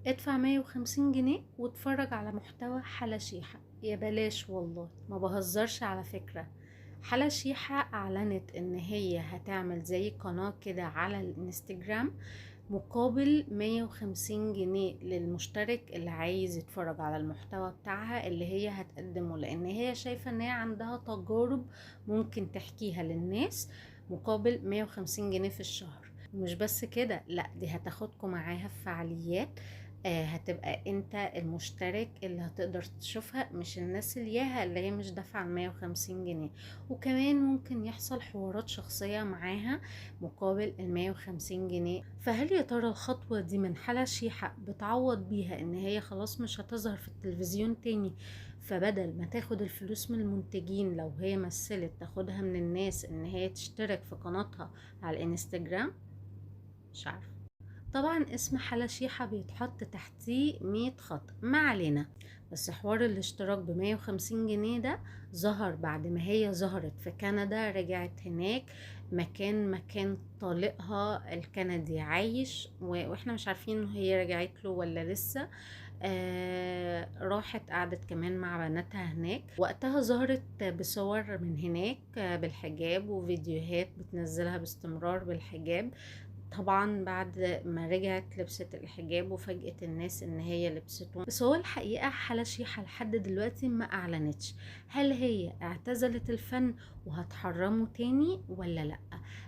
ادفع 150 جنيه واتفرج على محتوى حلا شيحة. يا بلاش والله، ما بهزرش على فكرة. حلا شيحة اعلنت ان هي هتعمل زي قناة كده على الانستجرام مقابل 150 جنيه للمشترك اللي عايز يتفرج على المحتوى بتاعها اللي هي هتقدمه، لان هي شايفة ان هي عندها تجارب ممكن تحكيها للناس مقابل 150 جنيه في الشهر. ومش بس كده، لا دي هتاخدكم معاها في فعاليات. هتبقى انت المشترك اللي هتقدر تشوفها، مش الناس الياها اللي هي مش دافعة 150 جنيه. وكمان ممكن يحصل حوارات شخصية معاها مقابل 150 جنيه. فهل يا ترى الخطوة دي من حلا شيحة بتعوض بيها ان هي خلاص مش هتظهر في التلفزيون تاني، فبدل ما تاخد الفلوس من المنتجين لو هي مثلت تاخدها من الناس ان هي تشترك في قناتها على الانستجرام؟ مش عارفة. طبعا اسم حلا شيحة بيتحط تحتيه 100 خط، ما علينا. بس حوار الاشتراك ب150 جنيه ده ظهر بعد ما هي ظهرت في كندا، رجعت هناك مكان طليقها الكندي عايش واحنا مش عارفين ان هي رجعت له ولا لسه. راحت قعدت كمان مع بناتها هناك، وقتها ظهرت بصور من هناك بالحجاب وفيديوهات بتنزلها باستمرار بالحجاب. طبعا بعد ما رجعت لبست الحجاب وفاجأت الناس ان هي لبسته. بس هو الحقيقة حلا شيحة لحد دلوقتي ما اعلنتش هل هي اعتزلت الفن وهتحرمه تاني ولا لا.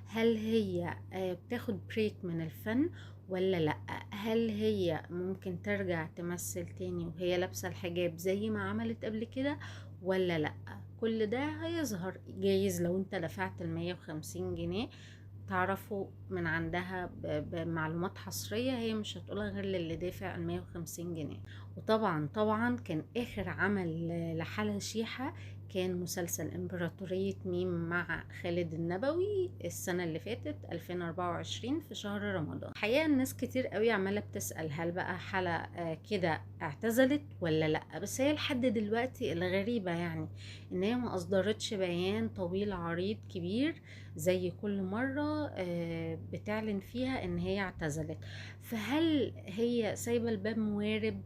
هل هي بتاخد بريك من الفن ولا لا. هل هي ممكن ترجع تمثل تاني وهي لابسة الحجاب زي ما عملت قبل كده ولا لا. كل ده هيظهر جايز لو انت دفعت 150 جنيه تعرفوا من عندها بمعلومات حصرية هي مش هتقولها غير للي دافع 150 جنيه. وطبعا كان آخر عمل لحلا شيحة كان مسلسل إمبراطورية ميم مع خالد النبوي السنة اللي فاتت 2024 في شهر رمضان. الحقيقة الناس كتير قوي عمالة بتسأل هل بقى حلا كده اعتزلت ولا لأ. بس هي لحد دلوقتي الغريبة يعني ان هي ما اصدرتش بيان طويل عريض كبير زي كل مرة بتعلن فيها ان هي اعتزلت. فهل هي سايبة الباب موارب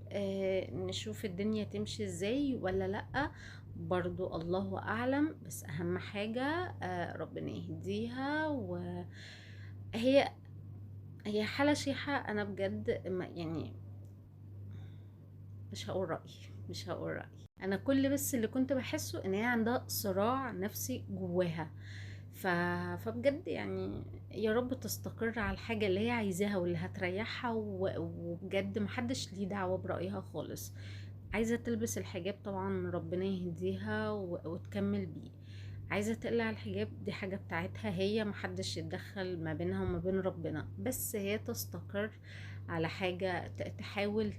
نشوف الدنيا تمشي ازاي ولا لأ؟ برضو الله اعلم. بس اهم حاجة ربنا يهديها. وهي حالة شيحة انا بجد يعني مش هقول رأيي. انا كل بس اللي كنت بحسه ان هي عندها صراع نفسي جواها. ف... فبجد يعني يا رب تستقر على الحاجة اللي هي عايزاها واللي هتريحها وبجد محدش ليه دعوة برأيها خالص. عايزة تلبس الحجاب طبعا ربنا يهديها وتكمل بيه. عايزة تقلع الحجاب دي حاجة بتاعتها هي، محدش يتدخل ما بينها وما بين ربنا. بس هي تستقر على حاجة تحاول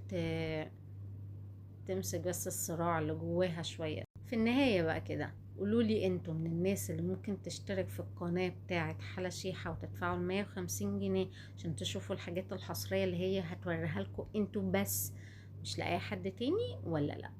تمسك بس الصراع اللي جواها شوية. في النهاية بقى كده قولولي انتوا من الناس اللي ممكن تشترك في القناة بتاعة حلا شيحة وتدفعوا 150 جنيه عشان تشوفوا الحاجات الحصرية اللي هي هتوريها لكم انتوا بس، مش لأي حد تاني ولا لأ؟